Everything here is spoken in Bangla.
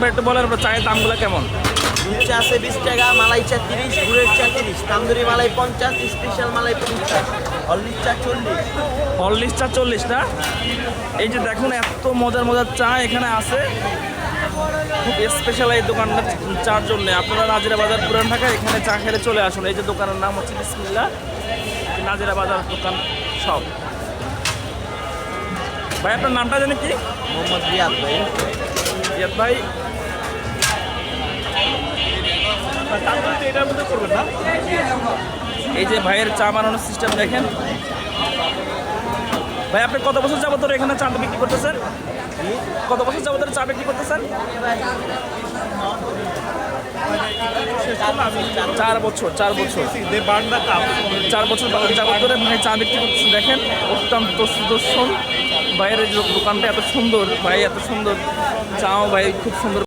ভাই একটু বলেন আপনার চায়ের দামগুলো কেমন? দুধ চা আছে 20 টাকা, মালাই চা 30, গুড়ের চা 30, তান্দুরি মালাই 50, স্পেশাল মালাই 50, হরলিক্স চা 40। হরলিক্স চা 40 না? এই যে দেখুন এত মজার মজার চা এখানে আছে, খুব স্পেশাল এই দোকানটা চার জন্য। আপনারা নাজিরা বাজার পুরান ঢাকা এখানে চা খেলে চলে আসুন। এই যে দোকানের নাম হচ্ছে বিসমিল্লাহ নাজিরা বাজার দোকান সব। ভাই আপনার নামটা জানি কি? মোহাম্মদ রিয়াদ ভাই। রিয়াদ ভাই, এই যে ভাইয়ের চা বানানোর সিস্টেম দেখেন। ভাই আপনি কত বছর যাবত ধরে এখানে চাটা বিক্রি করতেছেন? কত বছর যাবত ধরে চা বিক্রি করতেছেন? 4 বছর। 4 বছর যাবত ধরে ভাই চা বিক্রি করতেছেন। দেখেন অত্যন্ত সুদর্শন ভাইয়ের এই দোকানটা এত সুন্দর, ভাই এত সুন্দর চাও ভাই খুব সুন্দর